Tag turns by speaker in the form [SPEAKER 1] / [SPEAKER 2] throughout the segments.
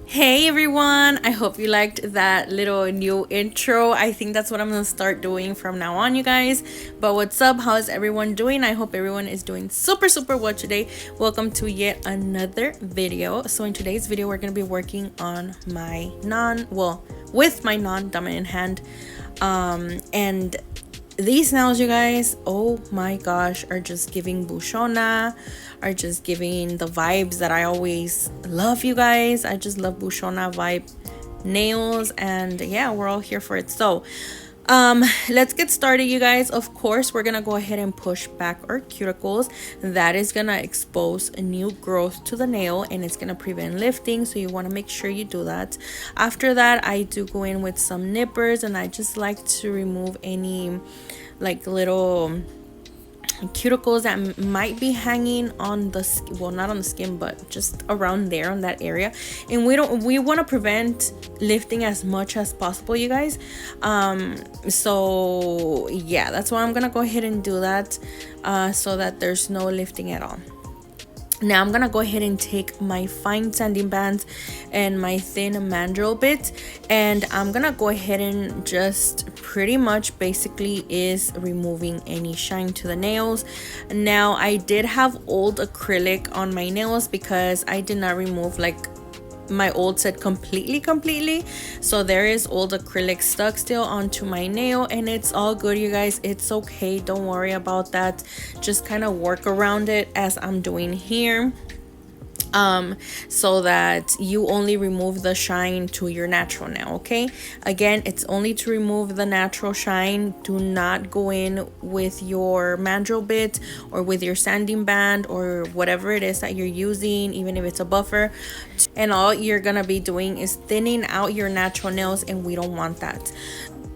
[SPEAKER 1] Hey everyone, I hope you liked that little new intro. I think that's what I'm gonna start doing from now on, you guys. But what's up? How is everyone doing? I hope everyone is doing super well today. Welcome to yet another video. So in today's video, we're gonna be working on my with my non-dominant hand. And these nails, you guys, oh my gosh, are just giving bushona, are just giving the vibes that I always love, you guys. I just love bushona vibe nails, and yeah, we're all here for it. So let's get started, you guys. Of course, we're gonna go ahead and push back our cuticles. That is gonna expose a new growth to the nail, and it's gonna prevent lifting, so you want to make sure you do that. After that, I do go in with some nippers, and I just like to remove any like little cuticles that might be hanging on the skin, well, not on the skin, but just around there on that area. And we want to prevent lifting as much as possible, you guys. So yeah, that's why I'm gonna go ahead and do that, so that there's no lifting at all. Now I'm gonna go ahead and take my fine sanding bands and my thin mandrel bit, and I'm gonna go ahead and just pretty much basically is removing any shine to the nails. Now I did have old acrylic on my nails because I did not remove like my old set completely, so there is old acrylic stuck still onto my nail, and it's all good, you guys. It's okay, don't worry about that. Just kind of work around it as I'm doing here, so that you only remove the shine to your natural nail. Okay, again, it's only to remove the natural shine. Do not go in with your mandrel bit or with your sanding band or whatever it is that you're using, even if it's a buffer, and all you're gonna be doing is thinning out your natural nails, and we don't want that.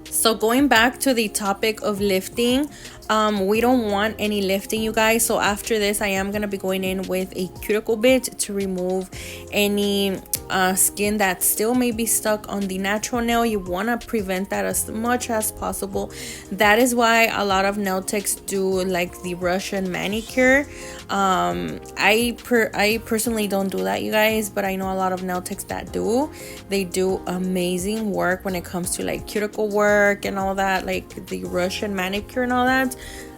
[SPEAKER 1] So going back to the topic of lifting, we don't want any lifting, you guys. So after this, I am gonna be going in with a cuticle bit to remove any skin that still may be stuck on the natural nail. You want to prevent that as much as possible. That is why a lot of nail techs do like the Russian manicure. I personally don't do that, you guys, but I know a lot of nail techs that do. They do amazing work when it comes to like cuticle work and all that, like the Russian manicure and all that.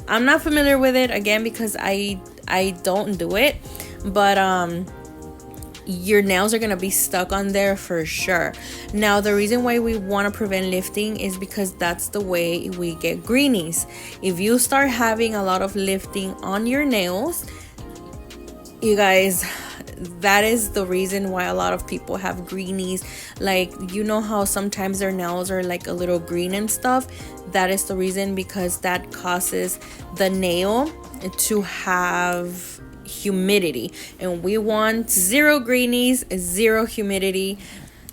[SPEAKER 1] I'm not familiar with it, again, because I don't do it, but your nails are gonna be stuck on there for sure. Now the reason why we want to prevent lifting is because that's the way we get greenies. If you start having a lot of lifting on your nails, you guys, that is the reason why a lot of people have greenies. Like, you know how sometimes their nails are like a little green and stuff? That is the reason, because that causes the nail to have humidity, and we want zero greenies, zero humidity.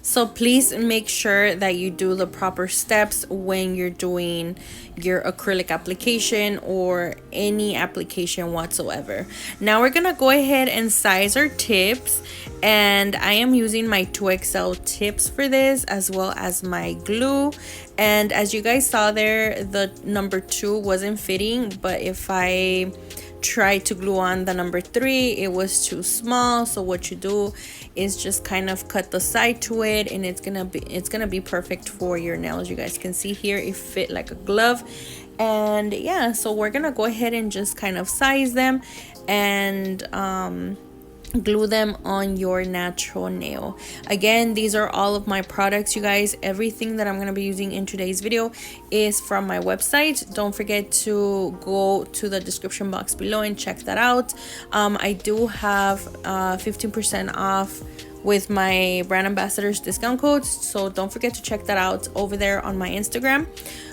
[SPEAKER 1] So please make sure that you do the proper steps when you're doing your acrylic application or any application whatsoever. Now we're gonna go ahead and size our tips, and I am using my 2XL tips for this, as well as my glue. And as you guys saw there, the number 2 wasn't fitting, but if I try to glue on the number 3, it was too small. So what you do is just kind of cut the side to it, and it's gonna be perfect for your nails. You guys can see here it fit like a glove. And yeah, so we're gonna go ahead and just kind of size them and glue them on your natural nail. Again, these are all of my products, you guys. Everything that I'm going to be using in today's video is from my website. Don't forget to go to the description box below and check that out. I do have 15% off with my brand ambassadors discount codes, so don't forget to check that out over there on my Instagram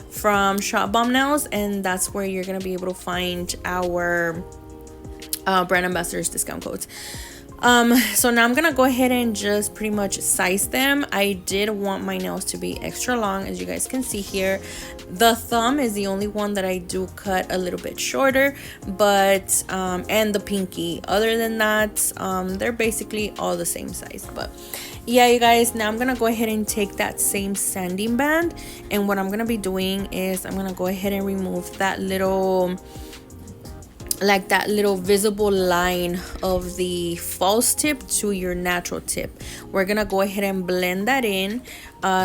[SPEAKER 1] from BOMBNAILZ, and that's where you're going to be able to find our brand ambassadors discount codes. So now I'm gonna go ahead and just pretty much size them. I did want my nails to be extra long, as you guys can see here. The thumb is the only one that I do cut a little bit shorter, but and the pinky. Other than that, they're basically all the same size. But yeah, you guys, now I'm gonna go ahead and take that same sanding band, and what I'm gonna be doing is I'm gonna go ahead and remove that little, like that little visible line of the false tip to your natural tip. We're gonna go ahead and blend that in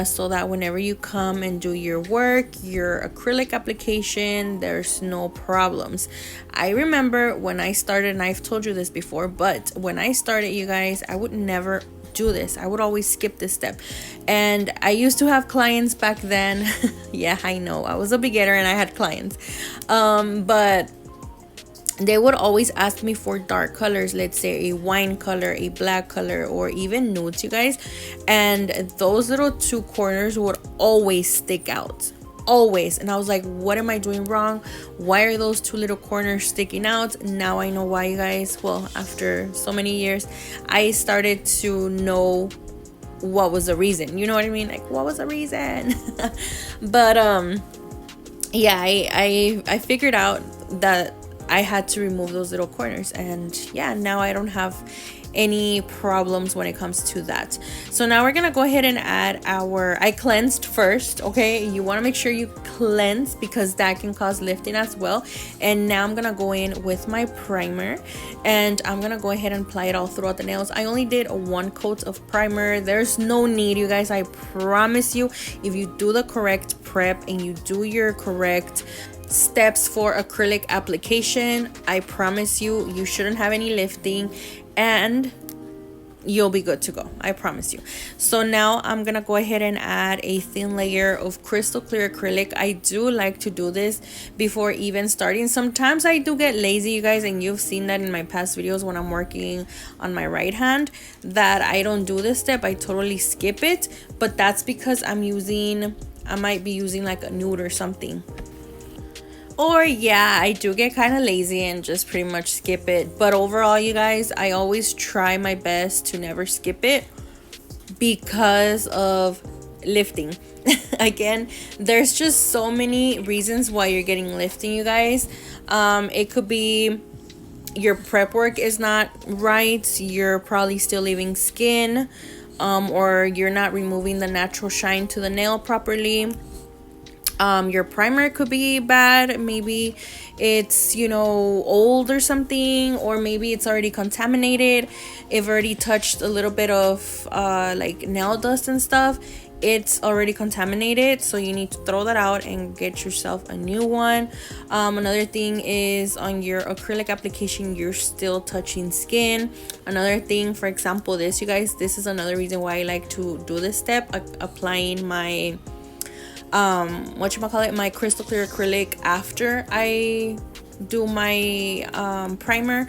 [SPEAKER 1] so that whenever you come and do your work, your acrylic application, there's no problems. I remember when I started, and I've told you this before, but when I started, you guys, I would never do this. I would always skip this step, and I used to have clients back then. Yeah, I know, I was a beginner and I had clients, but they would always ask me for dark colors, let's say a wine color, a black color, or even nudes, you guys, and those little two corners would always stick out, always. And I was like, what am I doing wrong? Why are those two little corners sticking out? Now I know why, you guys. Well, after so many years, I started to know what was the reason, you know what I mean, like what was the reason. But yeah, I figured out that I had to remove those little corners, and yeah, now I don't have any problems when it comes to that. So now we're gonna go ahead and add I cleansed first, okay? You want to make sure you cleanse because that can cause lifting as well. And now I'm gonna go in with my primer, and I'm gonna go ahead and apply it all throughout the nails. I only did 1 coat of primer. There's no need, you guys. I promise you, if you do the correct prep and you do your correct steps for acrylic application, I promise you, you shouldn't have any lifting and you'll be good to go. I promise you. So now I'm gonna go ahead and add a thin layer of crystal clear acrylic. I do like to do this before even starting. Sometimes I do get lazy, you guys, and you've seen that in my past videos when I'm working on my right hand, that I don't do this step. I totally skip it, but that's because I might be using like a nude or something. Or yeah, I do get kind of lazy and just pretty much skip it. But overall, you guys, I always try my best to never skip it because of lifting. Again, there's just so many reasons why you're getting lifting, you guys. It could be your prep work is not right. You're probably still leaving skin, or you're not removing the natural shine to the nail properly. Your primer could be bad. Maybe it's, you know, old or something, or maybe it's already contaminated. It already touched a little bit of like nail dust and stuff. It's already contaminated, so you need to throw that out and get yourself a new one. Another thing is on your acrylic application, you're still touching skin. Another thing, for example, this, you guys, this is another reason why I like to do this step, applying my my crystal clear acrylic after I do my primer.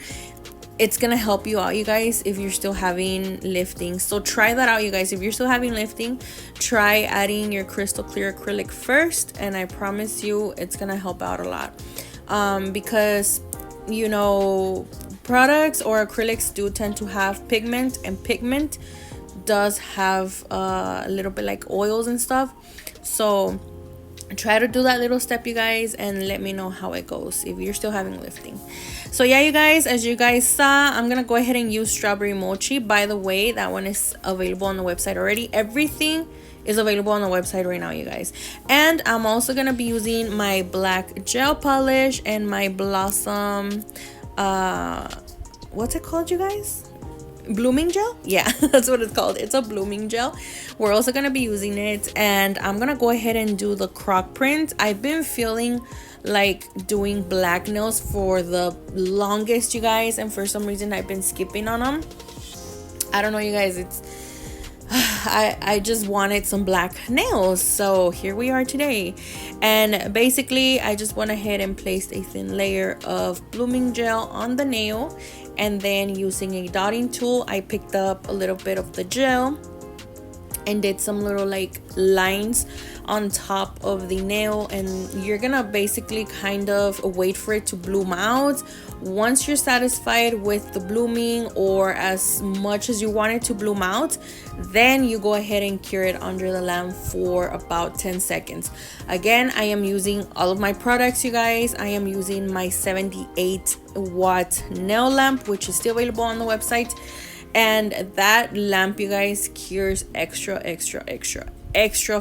[SPEAKER 1] It's gonna help you out, you guys, if you're still having lifting. So try that out, you guys. If you're still having lifting, try adding your crystal clear acrylic first, and I promise you it's gonna help out a lot. Because, you know, products or acrylics do tend to have pigment, and pigment does have a little bit like oils and stuff. So try to do that little step, you guys, and let me know how it goes if you're still having lifting. So yeah, you guys, as you guys saw, I'm gonna go ahead and use strawberry mochi. By the way, that one is available on the website already. Everything is available on the website right now, you guys. And I'm also gonna be using my black gel polish and my Blossom what's it called, you guys? Blooming gel. Yeah, that's what it's called. It's a blooming gel. We're also gonna be using it, and I'm gonna go ahead and do the Croc print. I've been feeling like doing black nails for the longest, you guys, and for some reason I've been skipping on them. I don't know, you guys, it's I just wanted some black nails, so here we are today. And basically I just went ahead and placed a thin layer of blooming gel on the nail, and then using a dotting tool I picked up a little bit of the gel, and did some little like lines on top of the nail, and you're gonna basically kind of wait for it to bloom out. Once you're satisfied with the blooming, or as much as you want it to bloom out, then you go ahead and cure it under the lamp for about 10 seconds. Again, I am using all of my products, you guys. I am using my 78-watt nail lamp, which is still available on the website. And that lamp, you guys, cures extra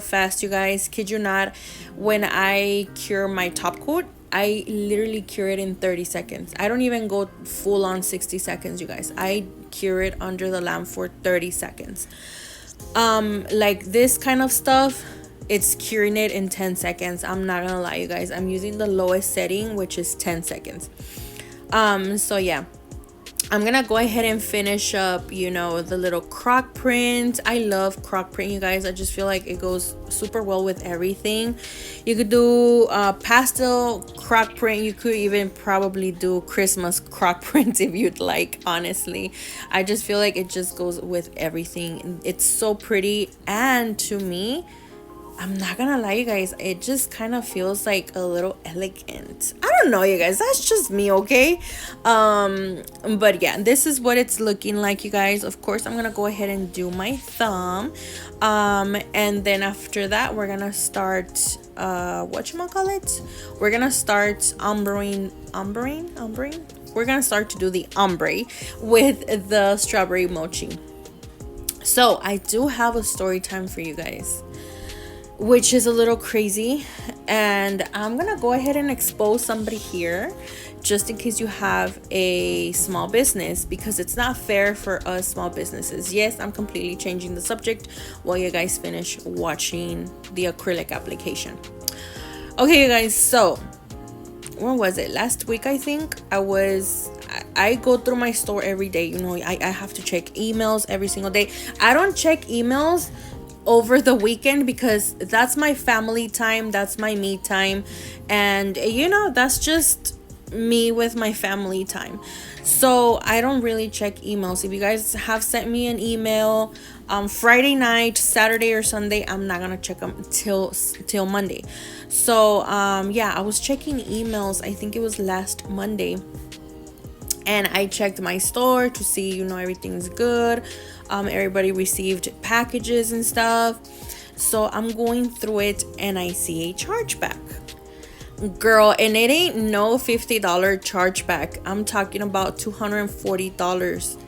[SPEAKER 1] fast, you guys. Kid you not, when I cure my top coat, I literally cure it in 30 seconds. I don't even go full on 60 seconds, you guys. I cure it under the lamp for 30 seconds. Like this kind of stuff, it's curing it in 10 seconds. I'm not gonna lie, you guys. I'm using the lowest setting, which is 10 seconds. So yeah, I'm gonna go ahead and finish up, you know, the little croc print. I love croc print, you guys. I just feel like it goes super well with everything. You could do pastel croc print. You could even probably do Christmas croc print if you'd like, honestly. I just feel like it just goes with everything. It's so pretty, and to me, I'm not gonna lie, you guys, it just kind of feels like a little elegant. I don't know, you guys, that's just me, okay? But yeah, this is what it's looking like, you guys. Of course, I'm gonna go ahead and do my thumb, and then after that, we're gonna start whatchamacallit? We're gonna start ombreing. We're gonna start to do the ombre with the strawberry mochi. So I do have a story time for you guys, which is a little crazy, and I'm gonna go ahead and expose somebody here just in case you have a small business, because it's not fair for us small businesses. Yes, I'm completely changing the subject while you guys finish watching the acrylic application. Okay, you guys, so when was it? Last week, I think. I go through my store every day. You know, I have to check emails every single day. I don't check emails over the weekend because that's my family time, that's my me time, and you know, that's just me with my family time. So I don't really check emails. If you guys have sent me an email Friday night, Saturday or Sunday, I'm not gonna check them till Monday. So yeah, I was checking emails, I think it was last Monday, and I checked my store to see, you know, everything's good. Everybody received packages and stuff. So I'm going through it and I see a chargeback. Girl, and it ain't no $50 chargeback. I'm talking about $240.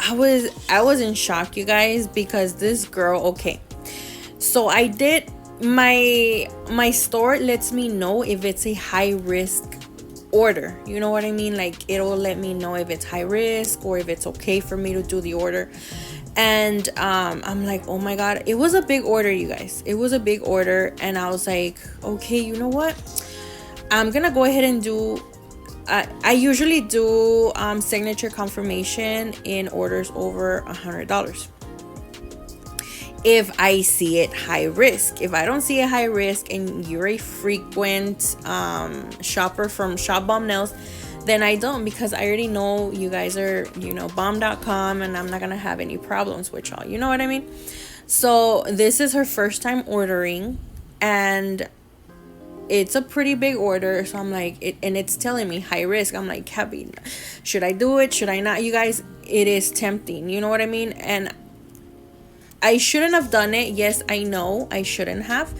[SPEAKER 1] I was in shock, you guys, because this girl, okay. So I did my store lets me know if it's a high risk order, you know what I mean? Like, it'll let me know if it's high risk or if it's okay for me to do the order. And I'm like, oh my god, it was a big order, you guys. It was a big order, and I was like, okay, you know what, I'm gonna go ahead and do I usually do signature confirmation in orders over $100 if I see it high risk. If I don't see a high risk and you're a frequent shopper from BOMBNAILZ, then I don't, because I already know you guys are, you know, bomb.com, and I'm not gonna have any problems with y'all, you know what I mean? So this is her first time ordering, and it's a pretty big order. So I'm like, and it's telling me high risk. I'm like, Cabby, should I do it? Should I not? You guys, it is tempting, you know what I mean? And I shouldn't have done it. Yes, I know I shouldn't have,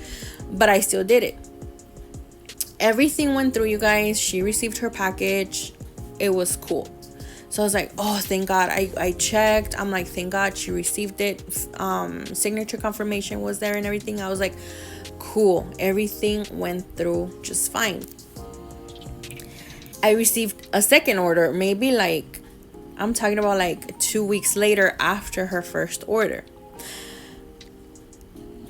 [SPEAKER 1] but I still did it. Everything went through, you guys. She received her package. It was cool. So I was like, oh, thank God. I checked. I'm like, thank God she received it. Signature confirmation was there and everything. I was like, cool. Everything went through just fine. I received a second order, maybe like, I'm talking about like 2 weeks later after her first order.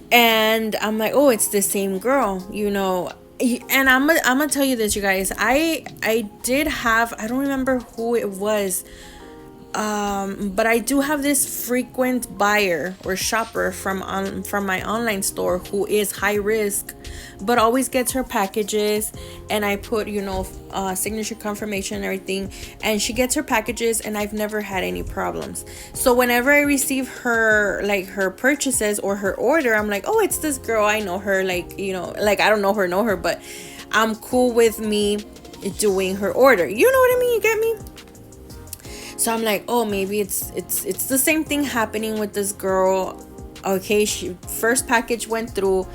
[SPEAKER 1] And I'm like, oh, it's the same girl, you know. And I'm gonna tell you this, you guys. I did have, I don't remember who it was. But I do have this frequent buyer or shopper from my online store who is high risk, but always gets her packages, and I put, you know, signature confirmation and everything, and she gets her packages, and I've never had any problems. So whenever I receive her, like, her purchases or her order, I'm like, oh, it's this girl, I know her, like, you know, like, I don't know her, but I'm cool with me doing her order, you know what I mean, you get me? So I'm like, oh, maybe it's the same thing happening with this girl. Okay, she first package went through,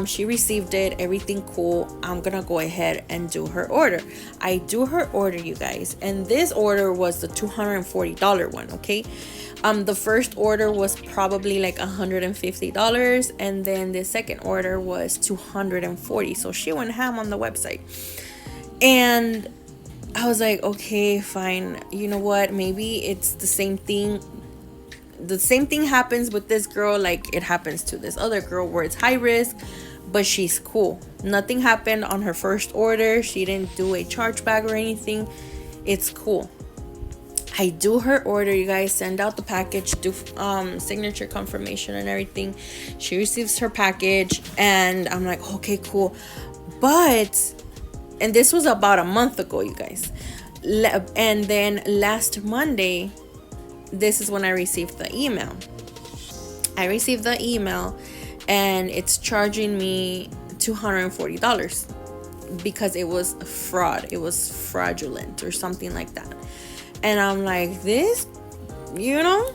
[SPEAKER 1] she received it, everything cool. I'm gonna go ahead and do her order. I do her order, you guys, and this order was the $240 one. Okay, the first order was probably like $150, and then the second order was $240. So she went ham on the website, and I was like, okay, fine. You know what? Maybe it's the same thing. The same thing happens with this girl like it happens to this other girl, where it's high risk, but she's cool. Nothing happened on her first order. She didn't do a chargeback or anything. It's cool. I do her order, you guys, send out the package, do signature confirmation and everything. She receives her package, and I'm like, okay, cool. And this was about a month ago, you guys. And then last Monday, this is when I received the email. I received the email, and it's charging me $240 because it was a fraud. It was fraudulent or something like that. And I'm like, this, you know?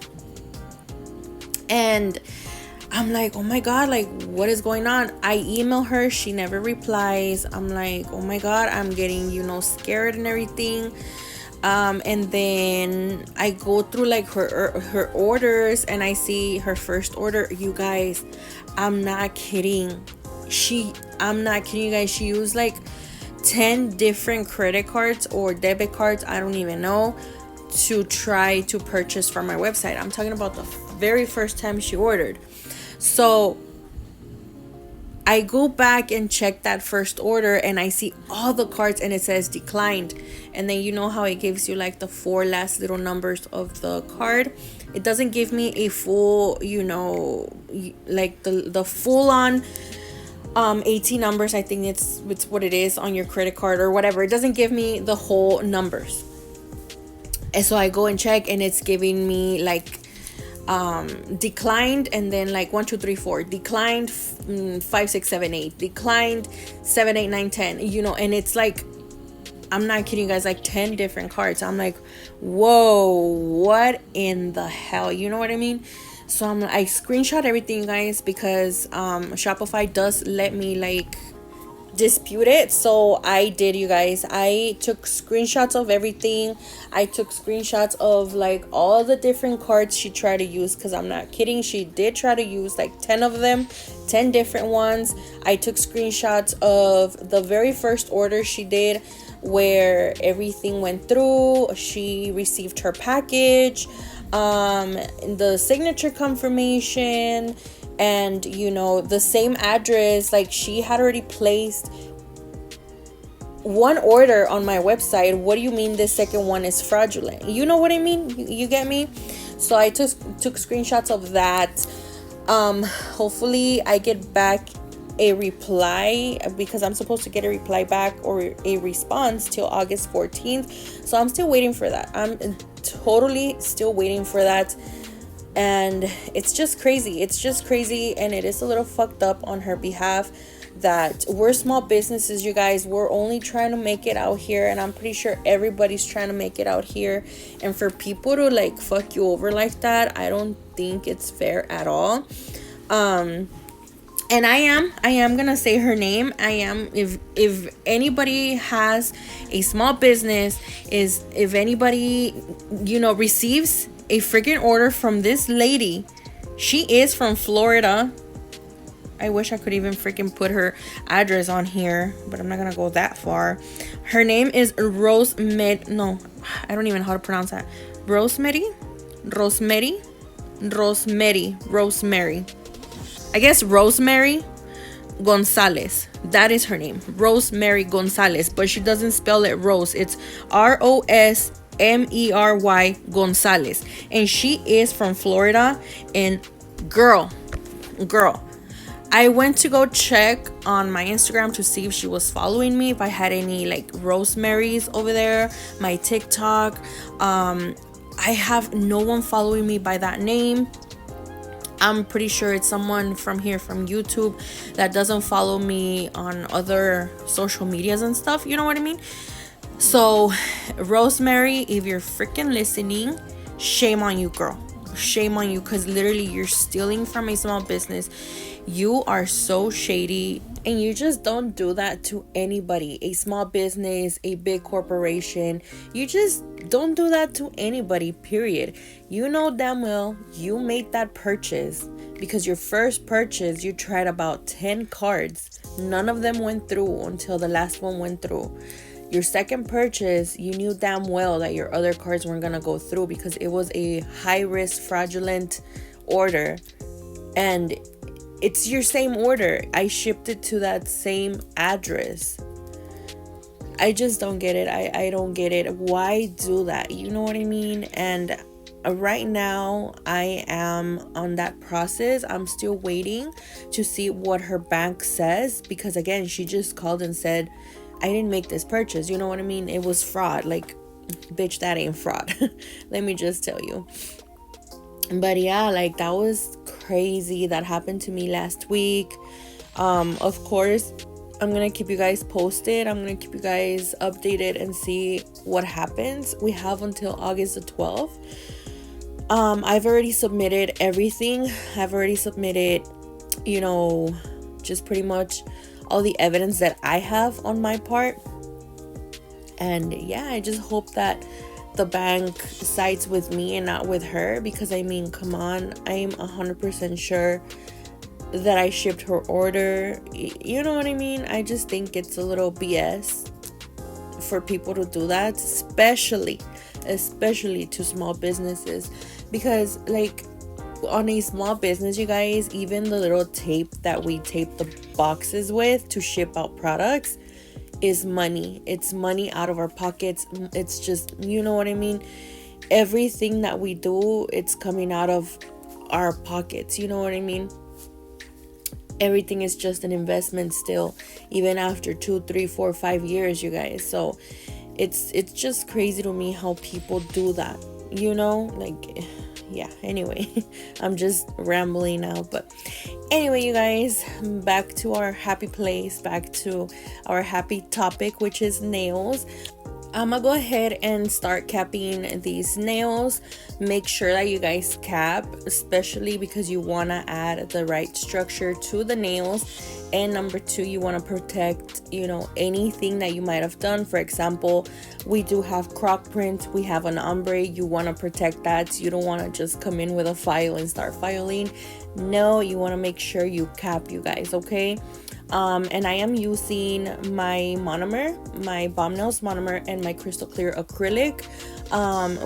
[SPEAKER 1] And I'm like, oh my God, like, what is going on? I email her, she never replies. I'm like, oh my God, I'm getting, you know, scared and everything. And then I go through like her orders, and I see her first order. You guys, I'm not kidding. I'm not kidding, you guys. She used like 10 different credit cards or debit cards, I don't even know, to try to purchase from my website. I'm talking about the very first time she ordered. So I go back and check that first order, and I see all the cards, and it says declined. And then you know how it gives you like the 4 last little numbers of the card. It doesn't give me a full, you know, like the full on 18 numbers. I think it's what it is on your credit card or whatever. It doesn't give me the whole numbers. And so I go and check, and it's giving me like declined, and then like 1 2 3 4 declined, 5 6 7 8 declined, 7 8 9 10, you know. And it's like, I'm not kidding you guys, like 10 different cards. I'm like, whoa, what in the hell, you know what I mean? So I screenshot everything, you guys, because Shopify does let me like dispute it. So I did, you guys. I took screenshots of everything. I took screenshots of like all the different cards she tried to use, because I'm not kidding, she did try to use like 10 of them, 10 different ones. I took screenshots of the very first order she did, where everything went through. She received her package, the signature confirmation, and you know, the same address. Like, she had already placed one order on my website. What do you mean the second one is fraudulent? You know what I mean? You get me? So I took screenshots of that. Hopefully I get back a reply, because I'm supposed to get a reply back or a response till August 14th. So I'm still waiting for that. I'm totally still waiting for that. And it's just crazy. It's just crazy. And it is a little fucked up on her behalf that we're small businesses, you guys. We're only trying to make it out here. And I'm pretty sure everybody's trying to make it out here. And for people to like fuck you over like that, I don't think it's fair at all. And I am gonna say her name. I am, if anybody has a small business, if anybody, you know, receives a freaking order from this lady, she is from Florida. I wish I could even freaking put her address on here, but I'm not gonna go that far. Her name is Rosemary. No, I don't even know how to pronounce that. Rosemary. I guess Rosemary Gonzalez. That is her name. Rosemary Gonzalez. But she doesn't spell it Rose. It's Rosemary. Mery Gonzalez, and she is from Florida. And girl, I went to go check on my Instagram to see if she was following me, if I had any like Rosemary's over there, my TikTok. I have no one following me by that name. I'm pretty sure it's someone from here from YouTube that doesn't follow me on other social medias and stuff. You know what I mean? So, Rosemary, if you're freaking listening, shame on you, girl. Shame on you, because literally you're stealing from a small business. You are so shady, and you just don't do that to anybody. A small business, a big corporation, you just don't do that to anybody, period. You know damn well you made that purchase because your first purchase, you tried about 10 cards. None of them went through until the last one went through. Your second purchase, you knew damn well that your other cards weren't gonna go through because it was a high-risk fraudulent order, and it's your same order. I shipped it to that same address. I just don't get it. I don't get it. Why do that? You know what I mean? And right now I am on that process. I'm still waiting to see what her bank says, because again, she just called and said, I didn't make this purchase. You know what I mean? It was fraud. Like, bitch, that ain't fraud. Let me just tell you. But yeah, like, that was crazy. That happened to me last week. Of course, I'm gonna keep you guys posted. I'm gonna keep you guys updated and see what happens. We have until August the 12th. I've already submitted everything. I've already submitted, just pretty much all the evidence that I have on my part. And yeah, I just hope that the bank sides with me and not with her, because I mean, come on, I'm 100% sure that I shipped her order. You know what I mean? I just think it's a little BS for people to do that, especially to small businesses, because like, on a small business, you guys, even the little tape that we tape the boxes with to ship out products is money. It's money out of our pockets. It's just, you know what I mean? Everything that we do, it's coming out of our pockets. You know what I mean? Everything is just an investment still, even after 2, 3, 4, 5 years, you guys. So it's just crazy to me how people do that, like, yeah, anyway. I'm just rambling now, but anyway, you guys, back to our happy place, back to our happy topic, which is nails. I'm gonna go ahead and start capping these nails. Make sure that you guys cap, especially because you want to add the right structure to the nails. And number 2, you want to protect, anything that you might have done. For example, we do have croc print, we have an ombre. You want to protect that. So you don't want to just come in with a file and start filing. No, you want to make sure you cap, you guys, okay? And I am using my monomer, my BOMBNAILZ monomer, and my crystal clear acrylic,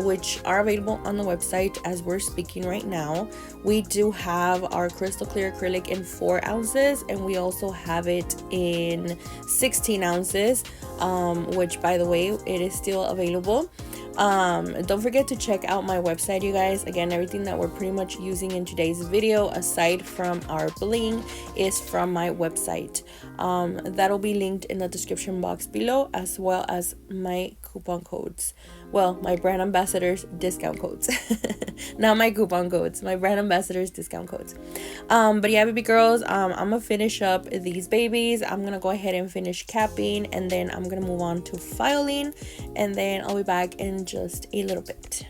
[SPEAKER 1] which are available on the website as we're speaking right now. We do have our crystal clear acrylic in 4 ounces, and we also have it in 16 ounces, which, by the way, it is still available. Don't forget to check out my website, you guys. Again, everything that we're pretty much using in today's video, aside from our bling, is from my website. That'll be linked in the description box below, as well as my coupon codes. Well, my brand ambassadors discount codes. Not my coupon codes, my brand ambassadors discount codes. But yeah, baby girls, I'm gonna finish up these babies. I'm gonna go ahead and finish capping, and then I'm gonna move on to filing, and then I'll be back in just a little bit.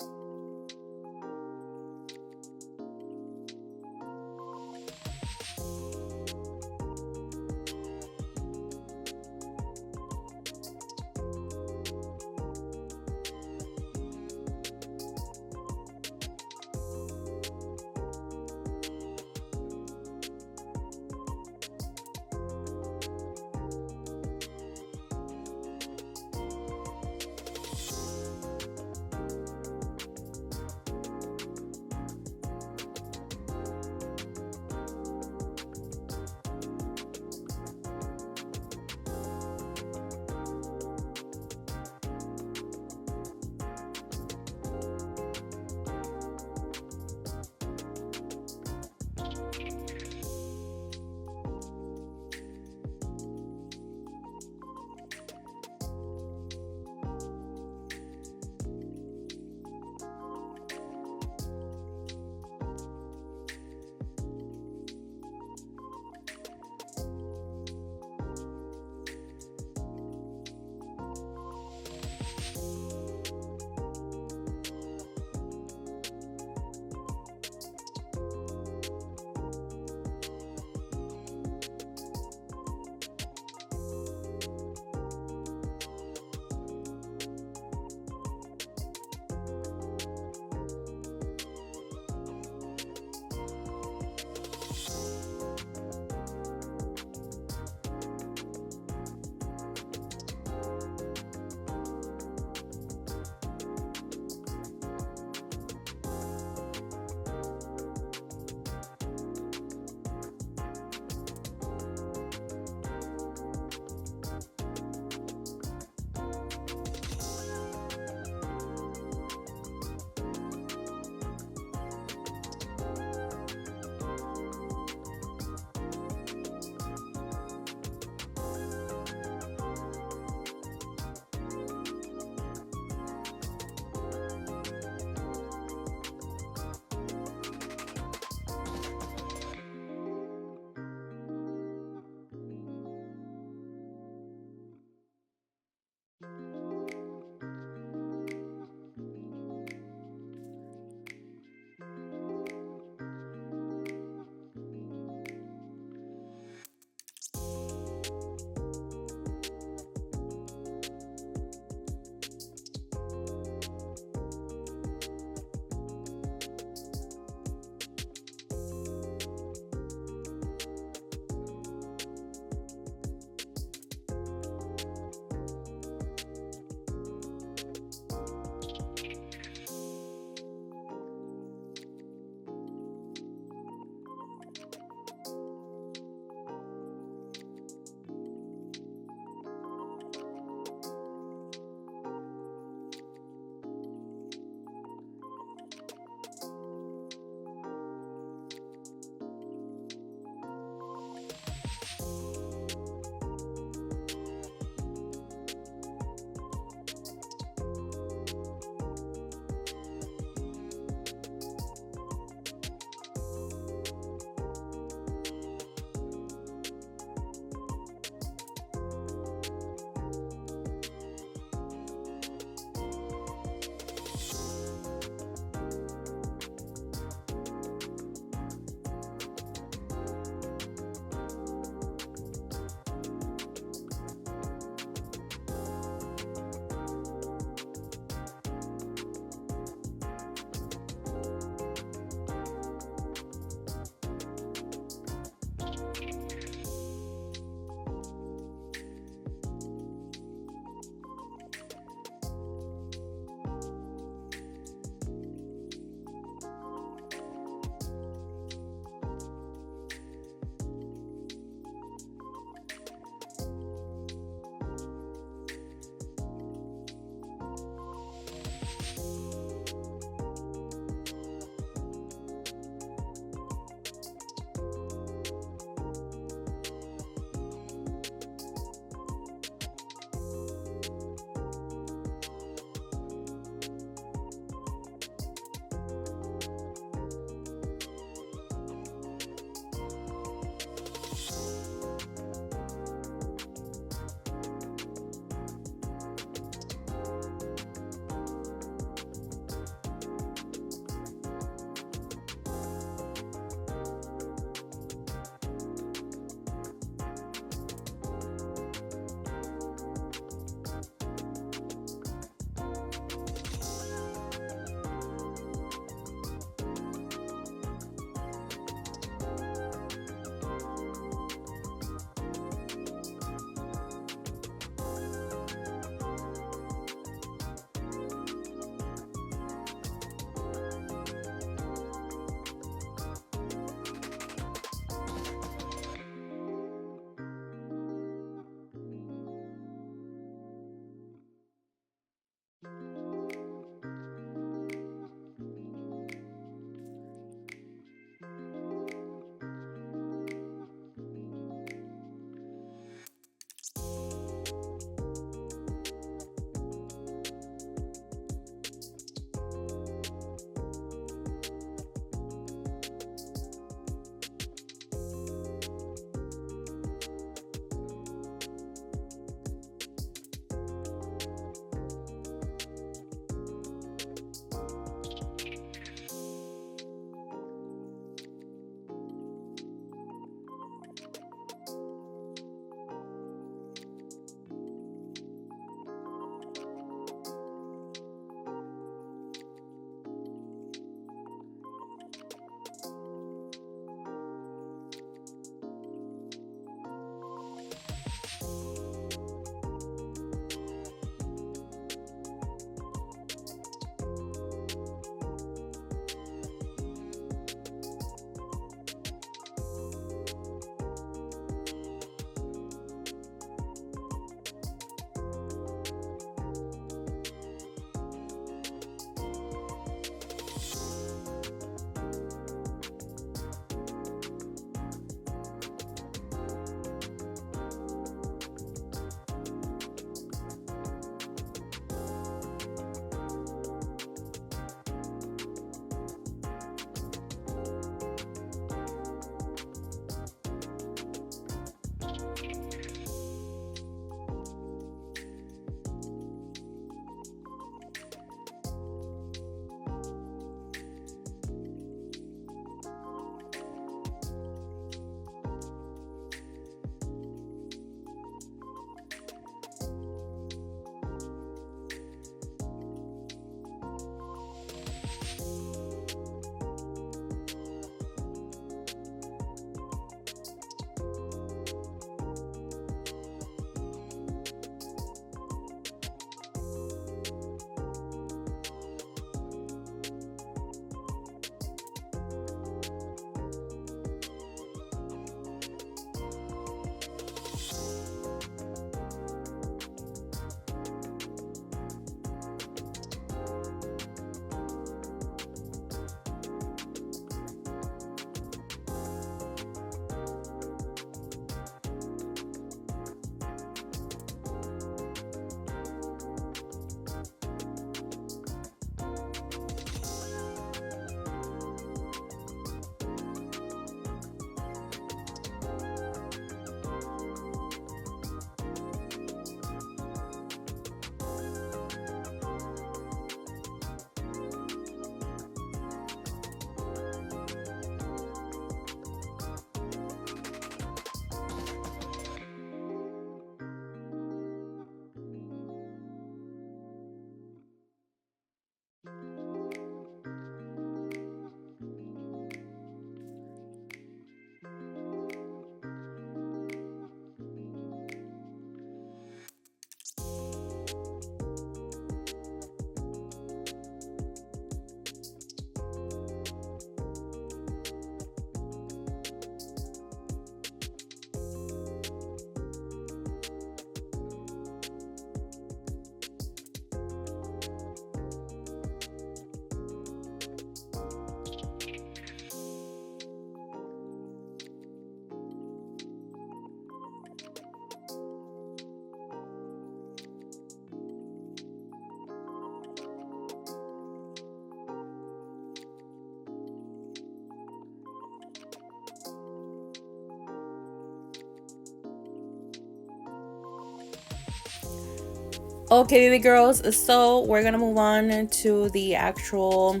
[SPEAKER 1] Okay, baby girls, so we're gonna move on to the actual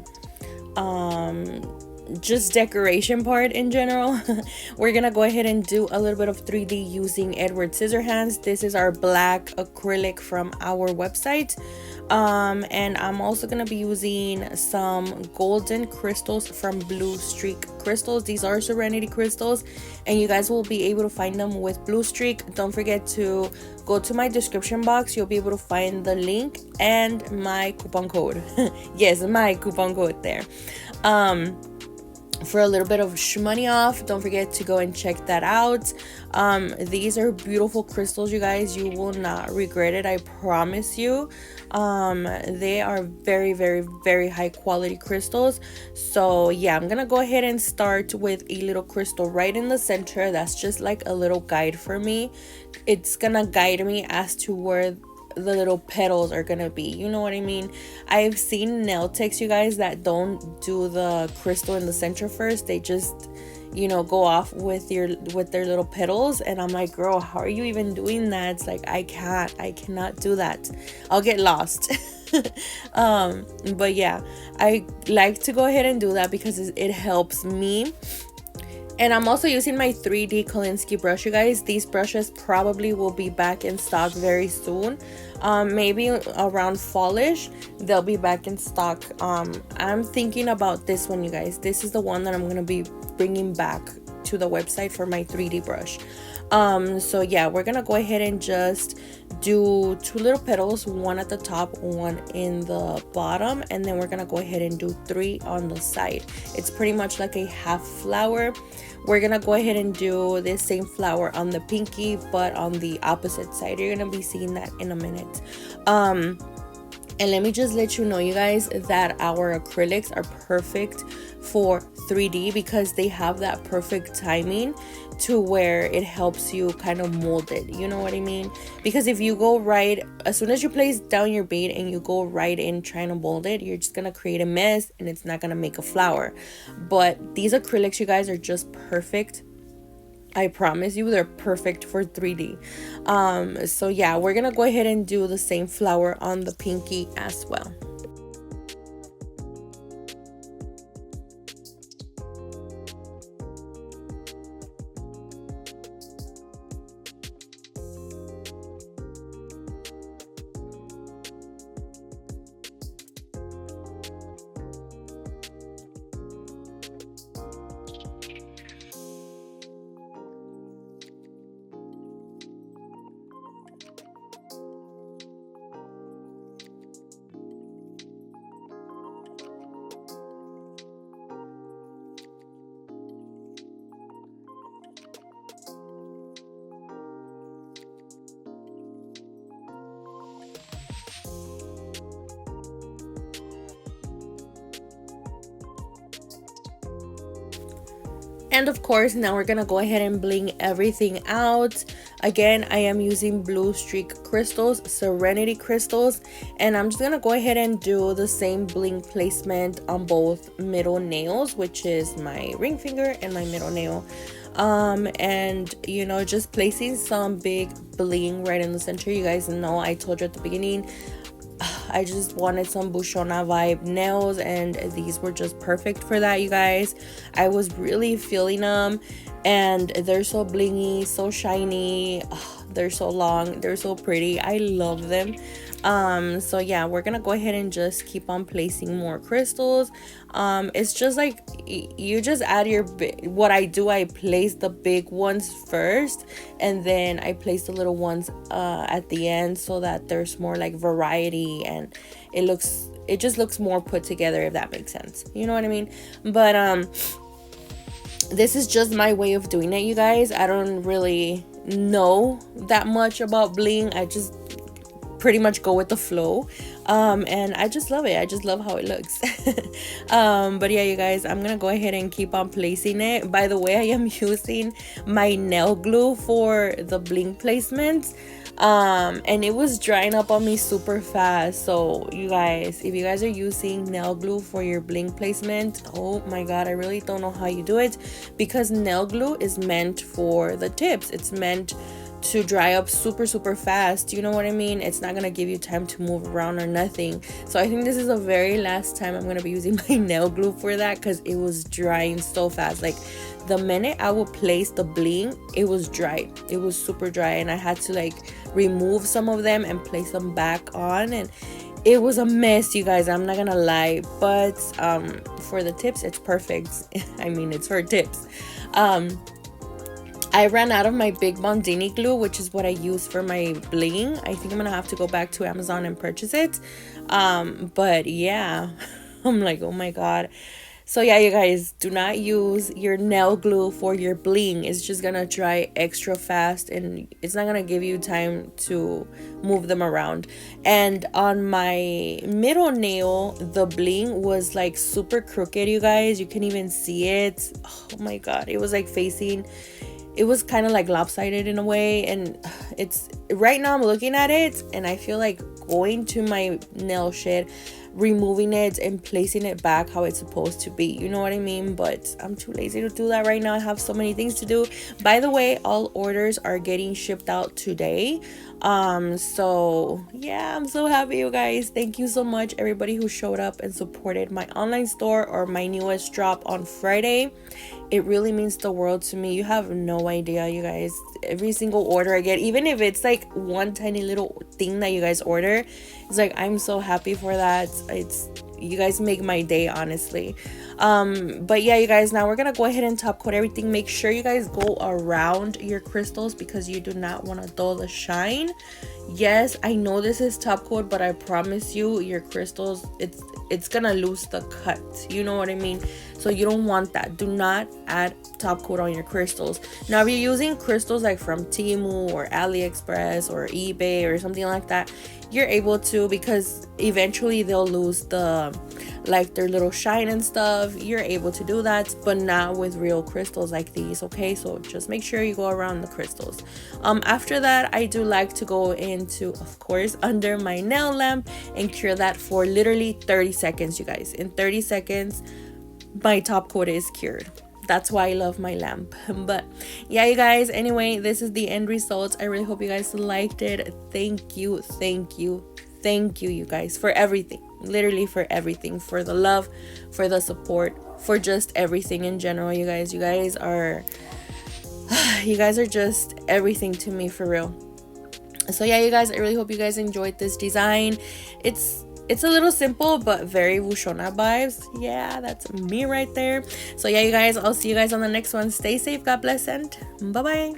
[SPEAKER 1] just decoration part in general. We're gonna go ahead and do a little bit of 3D using Edward Scissorhands. This is our black acrylic from our website. And I'm also gonna be using some golden crystals from Bluestreak crystals. These are Serenity crystals, and you guys will be able to find them with Bluestreak. Don't forget to go to my description box. You'll be able to find the link and my coupon code. Yes, my coupon code there. For a little bit of money off. Don't forget to go and check that out. These are beautiful crystals, you guys. You will not regret it, I promise you. They are very, very, very high quality crystals. So yeah, I'm gonna go ahead and start with a little crystal right in the center. That's just like a little guide for me. It's gonna guide me as to where the little petals are gonna be, you know what I mean? I've seen nail techs, you guys, that don't do the crystal in the center first. They just, you know, go off with their little petals, and I'm like, girl, how are you even doing that? It's like, I cannot do that. I'll get lost. But yeah, I like to go ahead and do that because it helps me. And I'm also using my 3D Kolinsky brush, you guys. These brushes probably will be back in stock very soon. Maybe around fallish, they'll be back in stock. I'm thinking about this one, you guys. This is the one that I'm going to be bringing back to the website for my 3D brush. So yeah, we're going to go ahead and just do 2 little petals, one at the top, one in the bottom, and then we're going to go ahead and do 3 on the side. It's pretty much like a half flower. We're gonna go ahead and do this same flower on the pinky, but on the opposite side. You're gonna be seeing that in a minute. And let me just let you know, you guys, that our acrylics are perfect for 3D because they have that perfect timing to where it helps you kind of mold it, you know what I mean? Because if you go right, as soon as you place down your bead and you go right in trying to mold it, you're just gonna create a mess and it's not gonna make a flower. But these acrylics, you guys, are just perfect. I promise you, they're perfect for 3D. So yeah, we're gonna go ahead and do the same flower on the pinky as well. And of course, now we're gonna go ahead and bling everything out. Again, I am using Bluestreak crystals, Serenity crystals, and I'm just gonna go ahead and do the same bling placement on both middle nails, which is my ring finger and my middle nail. And you know, just placing some big bling right in the center. You guys know I told you at the beginning, I just wanted some Bushona vibe nails, and these were just perfect for that, you guys. I was really feeling them, and they're so blingy, so shiny. They're so long, they're so pretty. I love them. So yeah, we're gonna go ahead and just keep on placing more crystals. It's just like you just add your what I do, I place the big ones first and then I place the little ones at the end, so that there's more like variety and it just looks more put together, if that makes sense, you know what I mean? But this is just my way of doing it, you guys. I don't really know that much about bling. I just pretty much go with the flow, and I just love it. I just love how it looks. But yeah, you guys, I'm gonna go ahead and keep on placing it. By the way, I am using my nail glue for the bling placements, and it was drying up on me super fast. So you guys, if you guys are using nail glue for your bling placement, oh my god, I really don't know how you do it, because nail glue is meant for the tips. It's meant to dry up super fast. You know what I mean? It's not gonna give you time to move around or nothing. So I think this is the very last time I'm gonna be using my nail glue for that, because it was drying so fast. Like the minute I would place the bling, it was dry. It was super dry, and I had to like remove some of them and place them back on, and it was a mess, you guys. I'm not gonna lie, but for the tips, it's perfect. I mean, it's for tips. I ran out of my big Bondini glue, which is what I use for my bling. I think I'm gonna have to go back to Amazon and purchase it. But yeah, I'm like, oh my god. So yeah, you guys, do not use your nail glue for your bling. It's just gonna dry extra fast, and it's not gonna give you time to move them around. And on my middle nail, the bling was like super crooked, you guys. You can even see it. Oh my god, it was like facing, it was kind of like lopsided in a way, and it's right now I'm looking at it and I feel like going to my nail shed, removing it and placing it back how it's supposed to be. You know what I mean? But I'm too lazy to do that right now. I have so many things to do. By the way, all orders are getting shipped out today. So yeah, I'm so happy, you guys. Thank you so much, everybody who showed up and supported my online store or my newest drop on Friday. It really means the world to me. You have no idea, you guys. Every single order I get, even if it's like one tiny little thing that you guys order, it's like I'm so happy for that. It's, you guys make my day, honestly. But yeah, you guys, now we're gonna go ahead and top coat everything. Make sure you guys go around your crystals because you do not want to dull the shine. Yes, I know this is top coat, but I promise you, your crystals, it's gonna lose the cut. You know what I mean? So you don't want that. Do not add top coat on your crystals. Now, if you're using crystals like from Temu or AliExpress or eBay or something like that, you're able to, because eventually they'll lose the, like, their little shine and stuff. You're able to do that, but not with real crystals like these, okay? So just make sure you go around the crystals. After that, I do like to go into, of course, under my nail lamp and cure that for literally 30 seconds, you guys. In 30 seconds, my top coat is cured. That's why I love my lamp. But yeah, you guys, anyway, this is the end result. I really hope you guys liked it. Thank you, you guys, for everything. Literally for everything, for the love, for the support, for just everything in general. You guys are just everything to me, for real. So yeah, you guys, I really hope you guys enjoyed this design. It's a little simple, but very Wushona vibes. Yeah, that's me right there. So yeah, you guys, I'll see you guys on the next one. Stay safe, God bless, and bye-bye.